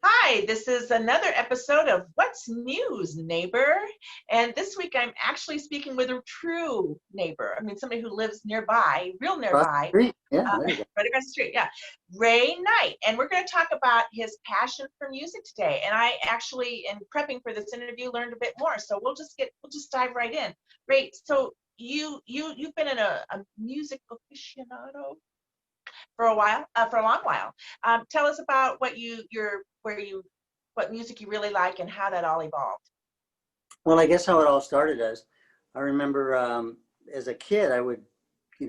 Hi, this is another episode of What's News, Neighbor? And this week I'm actually speaking with a true neighbor. I mean, somebody who lives nearby, real Across the nearby, street. Yeah, there you go. right across the street. Yeah, Ray Knight. And we're going to talk about his passion for music today. And I actually, in prepping for this interview, learned a bit more. So we'll just dive right in. Ray, so you've been a music aficionado for a long while. Tell us about what music you really like and how that all evolved. Well, I guess how it all started as I remember as a kid, I would,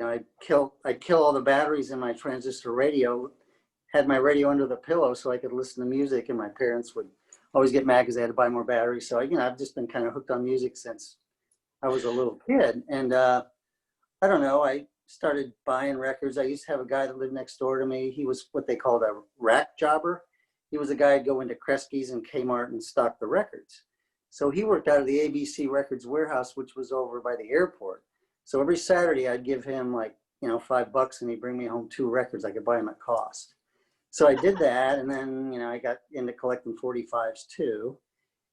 I'd kill all the batteries in my transistor radio, had my radio under the pillow so I could listen to music, and my parents would always get mad because they had to buy more batteries. So, I've just been kind of hooked on music since I was a little kid. And I don't know, I started buying records. I used to have a guy that lived next door to me. He was what they called a rack jobber. He was a guy who'd go into Kresge's and Kmart and stock the records. So he worked out of the ABC Records warehouse, which was over by the airport. So every Saturday I'd give him like, $5 and he'd bring me home 2 records. I could buy them at cost. So I did that. And then, I got into collecting 45s too.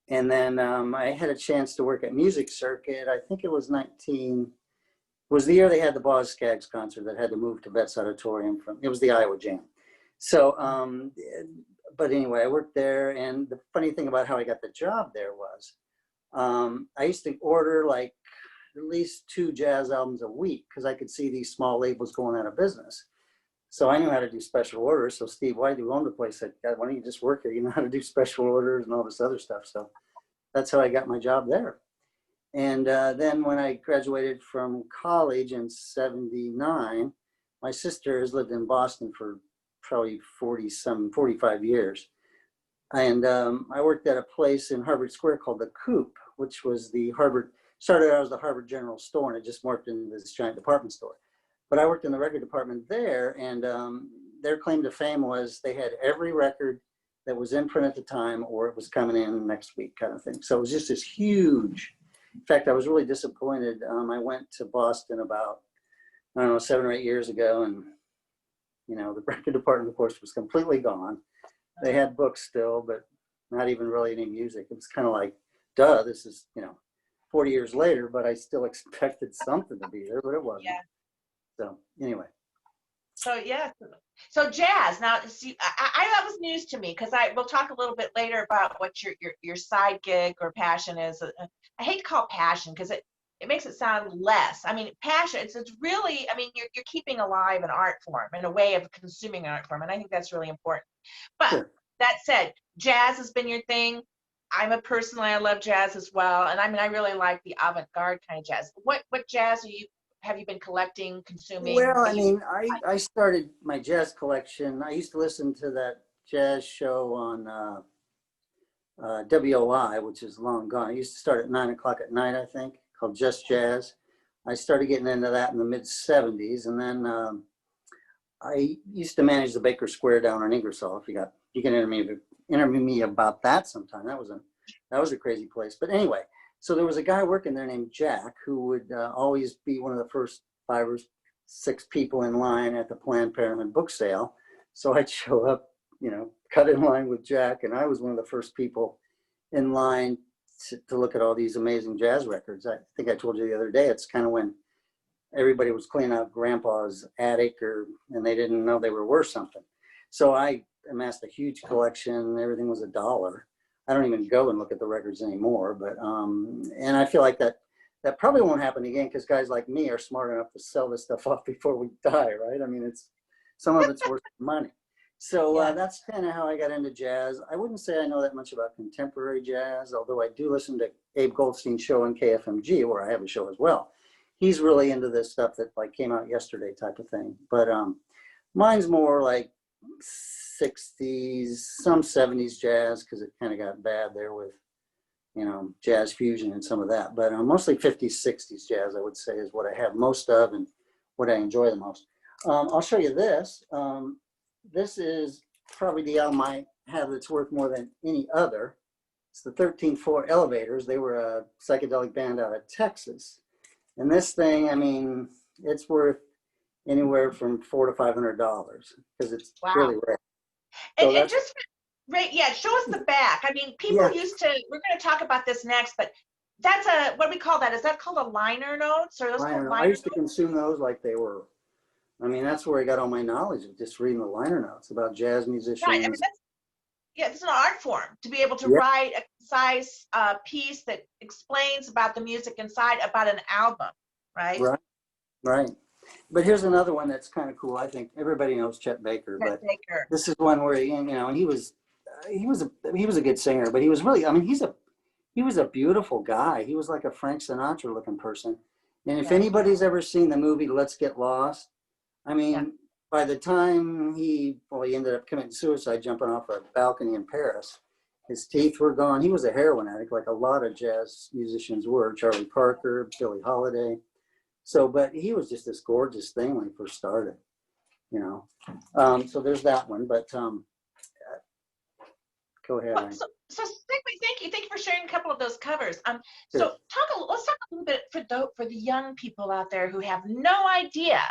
And then I had a chance to work at Music Circuit. I think it was the year they had the Boz Scaggs concert that had to move to Betts Auditorium it was the Iowa Jam. So, but anyway, I worked there, and the funny thing about how I got the job there was, I used to order like at least 2 jazz albums a week because I could see these small labels going out of business. So I knew how to do special orders. So Steve White, who owned the place, said, "God, why don't you just work here? You know how to do special orders and all this other stuff." So that's how I got my job there. And then when I graduated from college in '79, my sister has lived in Boston for probably 45 years. And I worked at a place in Harvard Square called the Coop, which was started out as the Harvard General Store, and it just morphed into this giant department store. But I worked in the record department there, and their claim to fame was they had every record that was in print at the time, or it was coming in next week kind of thing. So it was just this huge. In fact, I was really disappointed. I went to Boston about, 7 or 8 years ago, and the record department, of course, was completely gone. They had books still, but not even really any music. It was kind of like, duh, this is, 40 years later, but I still expected something to be there, but it wasn't. Yeah. So anyway. So yeah, so jazz. Now, see, that was news to me because we'll talk a little bit later about what your side gig or passion is. I hate to call it passion because it makes it sound less. I mean, passion. It's really. I mean, you're keeping alive an art form and a way of consuming an art form, and I think that's really important. But Sure. that said, jazz has been your thing. I love jazz as well, and I mean, I really like the avant-garde kind of jazz. What jazz have you been collecting, consuming? Well, I mean, I started my jazz collection. I used to listen to that jazz show on WOI, which is long gone. I used to start at 9 o'clock at night, I think, called Just Jazz. I started getting into that in the mid '70s, and then I used to manage the Baker Square down in Ingersoll. You can interview me about that sometime. That was a crazy place. But anyway, so there was a guy working there named Jack who would always be one of the first 5 or 6 people in line at the Planned Parenthood book sale. So I'd show up, cut in line with Jack, and I was one of the first people in line to look at all these amazing jazz records. I think I told you the other day, it's kind of when everybody was cleaning out Grandpa's attic, and they didn't know they were worth something. So I amassed a huge collection. Everything was $1. I don't even go and look at the records anymore, but and I feel like that probably won't happen again because guys like me are smart enough to sell this stuff off before we die, right? I mean, some of it's worth money. So that's kind of how I got into jazz. I wouldn't say I know that much about contemporary jazz, although I do listen to Abe Goldstein's show on KFMG, where I have a show as well. He's really into this stuff that like came out yesterday type of thing. But mine's more like 60s, some 70s jazz, because it kind of got bad there with, jazz fusion and some of that. But mostly 50s, 60s jazz, I would say, is what I have most of and what I enjoy the most. I'll show you this. This is probably the album I have that's worth more than any other. It's the 13th Floor Elevators. They were a psychedelic band out of Texas. And this thing, I mean, it's worth anywhere from $400 to $500 because it's really rare. And, So and just Right, yeah, show us the back. I mean, people Yeah, used to, we're going to talk about this next, but that's a, what do we call that? Is that called a liner notes? Or those liner called notes. I liner used to consume those like they were. I mean, that's where I got all my knowledge of just reading the liner notes about jazz notes? Right, I mean, musicians. that's, yeah, it's an art form to be able to Yeah, write a concise piece that explains about the music inside, about an album, right? right, right. But here's another one that's kind of cool. I think everybody knows Chet Baker, Chet but Baker. this is one where and he was a good singer, but he was really, I mean, he was a beautiful guy. He was like a Frank Sinatra looking person. And if Yeah, anybody's ever seen the movie Let's Get Lost, I yeah. mean, by the time he ended up committing suicide, jumping off a balcony in Paris. His teeth were gone. He was a heroin addict, like a lot of jazz musicians were. Charlie Parker, Billie Holiday. So, but he was just this gorgeous thing when he first started, you know. So there's that one. But go ahead. Well, so thank you for sharing a couple of those covers. So Sure. let's talk a little bit for the young people out there who have no idea.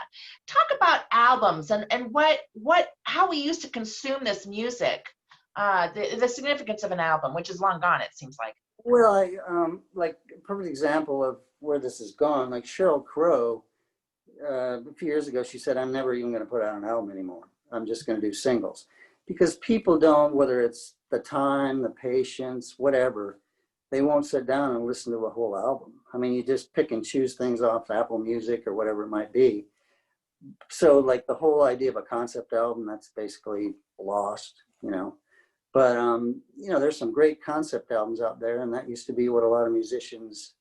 Talk about albums and how we used to consume this music. The significance of an album, which is long gone, it seems like. Well, like a perfect example of where this has gone, like Sheryl Crowe, a few years ago, she said, I'm never even going to put out an album anymore. I'm just going to do singles. Because people don't, whether it's the time, the patience, whatever, they won't sit down and listen to a whole album. I mean, you just pick and choose things off Apple Music or whatever it might be. So like the whole idea of a concept album, that's basically lost, you know. But, you know, there's some great concept albums out there, and that used to be what a lot of musicians,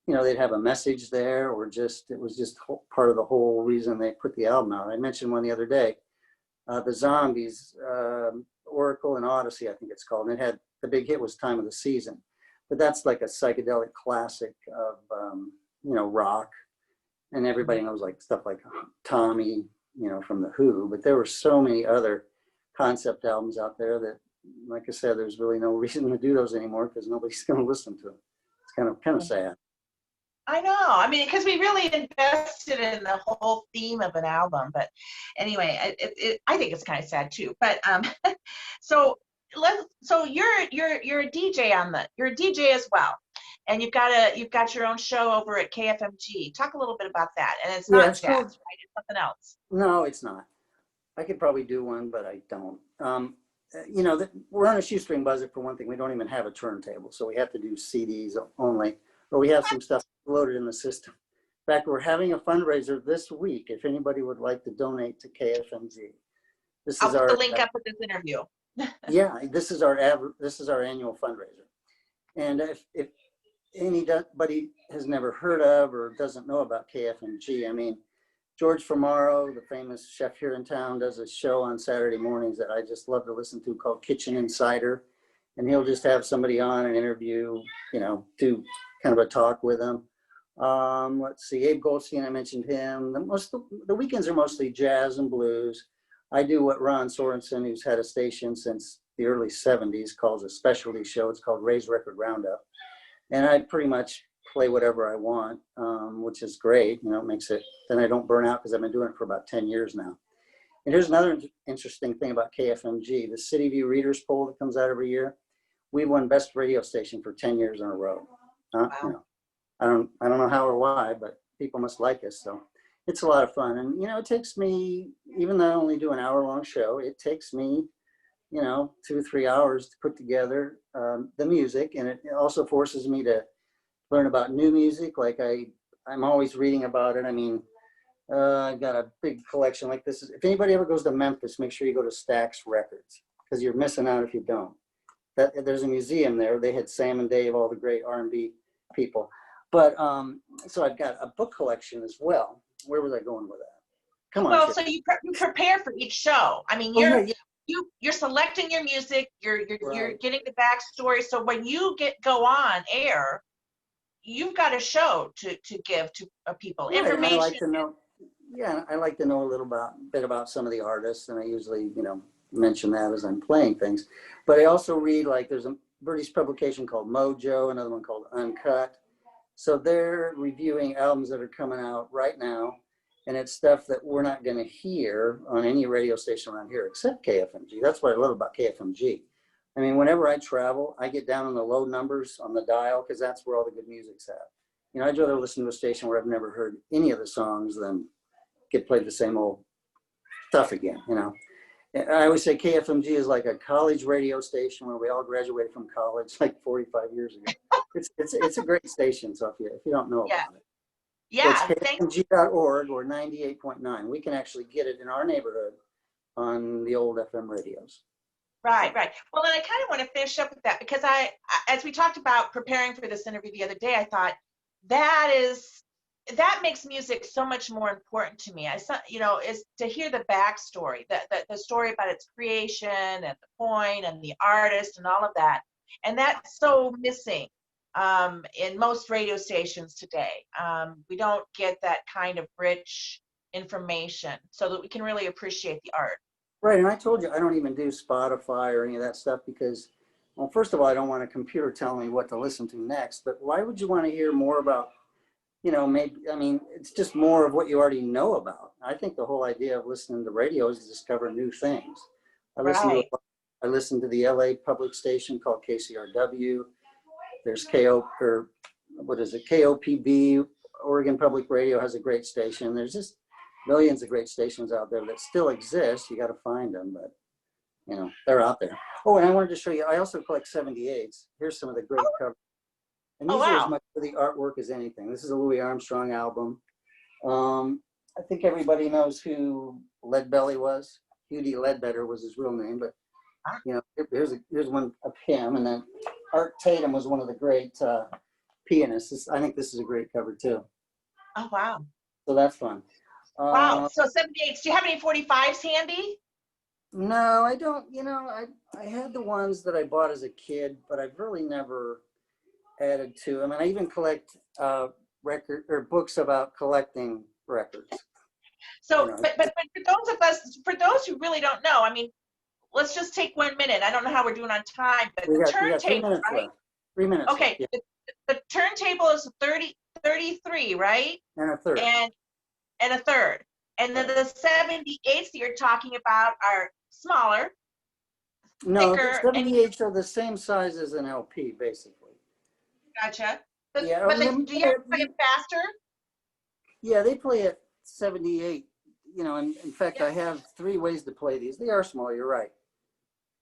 you know, they'd have a message there, or just, it was just part of the whole reason they put the album out. I mentioned one the other day, the Zombies, Oracle and Odyssey, I think it's called, and it had, the big hit was Time of the Season. But that's like a psychedelic classic of, you know, rock, and everybody knows like stuff like Tommy, you know, from The Who, but there were so many other concept albums out there that, like I said, there's really no reason to do those anymore because nobody's going to listen to them. It's kind of sad. I know. I mean, because we really invested in the whole theme of an album. But anyway, I think it's kind of sad too. But so you're a DJ you're a DJ as well, and you've got your own show over at KFMG. Talk a little bit about that. And it's Yeah, not it's jazz, right? called, It's something else. no, it's not. I could probably do one, but I don't. You know, we're on a shoestring budget for one thing. We don't even have a turntable, so we have to do CDs only, or we have some stuff loaded in the system. In fact, we're having a fundraiser this week if anybody would like to donate to KFMG. This I'll is put the our, link up with this interview. yeah, this is our annual fundraiser. And if anybody has never heard of or doesn't know about KFMG, I mean, George Famaro, the famous chef here in town, does a show on Saturday mornings that I just love to listen to called Kitchen Insider. And he'll just have somebody on and interview, you know, do kind of a talk with them. Let's see, Abe Goldstein, I mentioned him. The weekends are mostly jazz and blues. I do what Ron Sorensen, who's had a station since the early 70s, calls a specialty show. It's called Record RoundUp. And I pretty much play whatever I want, which is great. You know, it makes it, then I don't burn out because I've been doing it for about 10 years now. And here's another interesting thing about KFMG, the City View Readers Poll that comes out every year. We've won best radio station for 10 years in a row. Wow. You know, I don't know how or why, but people must like us. So it's a lot of fun. And, you know, it takes me, even though I only do an hour-long show, it takes me, you know, 2 or 3 hours to put together the music. And it also forces me to learn about new music. Like I'm always reading about it. I mean, I've got a big collection like this. If anybody ever goes to Memphis, make sure you go to Stax Records because you're missing out if you don't. There's a museum there. They had Sam and Dave, all the great R&B people. But so I've got a book collection as well. Where was I going with that? Come on. Well, Chip. so you prepare for each show. I mean, you're selecting your music. You're Right. getting the backstory. So when you go on air, you've got a show to give to people, Right. information. And I like to know. Yeah, I like to know a little bit about some of the artists, and I usually, you know, mention that as I'm playing things. But I also read, like, there's a British publication called Mojo, another one called Uncut. So they're reviewing albums that are coming out right now, and it's stuff that we're not going to hear on any radio station around here except KFMG. That's what I love about KFMG. I mean, whenever I travel, I get down on the low numbers on the dial because that's where all the good music's at. You know, I'd rather listen to a station where I've never heard any of the songs than get played the same old stuff again, you know. And I always say KFMG is like a college radio station where we all graduated from college like 45 years ago. It's a great station, so if you don't know about it. Yeah, So it's KFMG.org or 98.9. We can actually get it in our neighborhood on the old FM radios. Right. Well, and I kind of want to finish up with that because as we talked about preparing for this interview the other day, I thought that makes music so much more important to me. Is to hear the backstory, the story about its creation and the point and the artist and all of that. And that's so missing in most radio stations today. We don't get that kind of rich information so that we can really appreciate the art. Right, and I told you I don't even do Spotify or any of that stuff because, well, first of all, I don't want a computer telling me what to listen to next, but why would you want to hear more about, it's just more of what you already know about. I think the whole idea of listening to radio is to discover new things. I listen to the LA public station called KCRW. There's KOPB, Oregon Public Radio has a great station. There's just millions of great stations out there that still exist. You got to find them, but they're out there. Oh, and I wanted to show you, I also collect 78s. Here's some of the great covers. And these are as much for the artwork as anything. This is a Louis Armstrong album. I think everybody knows who Leadbelly was. Hugh D. Ledbetter was his real name, but here's one of him. And then Art Tatum was one of the great pianists. I think this is a great cover too. Oh, wow. So that's fun. Wow. So 78s. Do you have any 45s handy? No, I don't. I had the ones that I bought as a kid, but I've really never added to. I mean, I even collect record or books about collecting records. So, but for those who really don't know, I mean, let's just take 1 minute. I don't know how we're doing on time, but the turntable, right? Left. 3 minutes. Okay. Left, yeah. The turntable is 33, right? And a third. And a third. And then the 78s that you're talking about are smaller. No, thicker, the 78s are the same size as an LP, basically. Gotcha. Do you ever play it faster? Yeah, they play at 78. In fact, I have 3 ways to play these. They are small, you're right.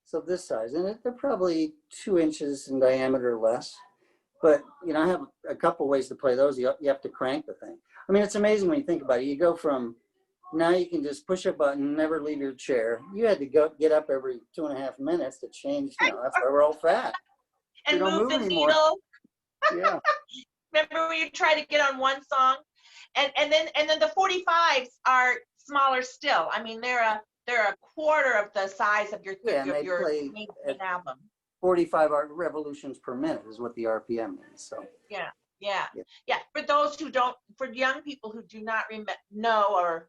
So this size, and they're probably 2 inches in diameter or less. But, I have a couple ways to play those. You have to crank the thing. I mean, it's amazing when you think about it. You go from, now you can just push a button, never leave your chair. You had to get up every 2.5 minutes to change. That's why we're all fat. And move the anymore. Needle. Yeah. Remember when you try to get on one song? And then the 45s are smaller still. I mean, they're a quarter of the size of your main album. 45 revolutions per minute is what the RPM means. So yeah. For young people who do not know or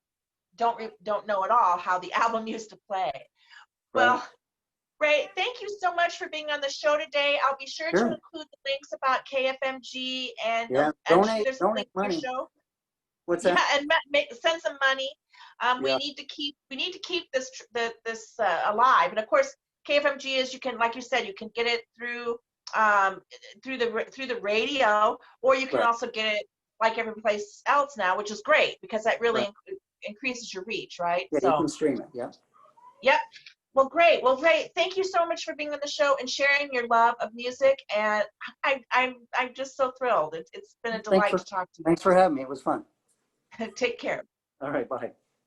don't know at all how the album used to play. Well, Ray, thank you so much for being on the show today. I'll be sure to include the links about KFMG and donate money. Show. What's that? Yeah, and send some money. We need to keep this alive. And of course, KFMG is, you can, like you said, you can get it through the radio, or you can also get it like every place else now, which is great because that really increases your reach, right? Yeah, so you can stream it. Yeah. Yep. Well, great. Well, Ray, thank you so much for being on the show and sharing your love of music. And I'm just so thrilled. It's been a delight to talk to you. Thanks for having me. It was fun. Take care. All right. Bye.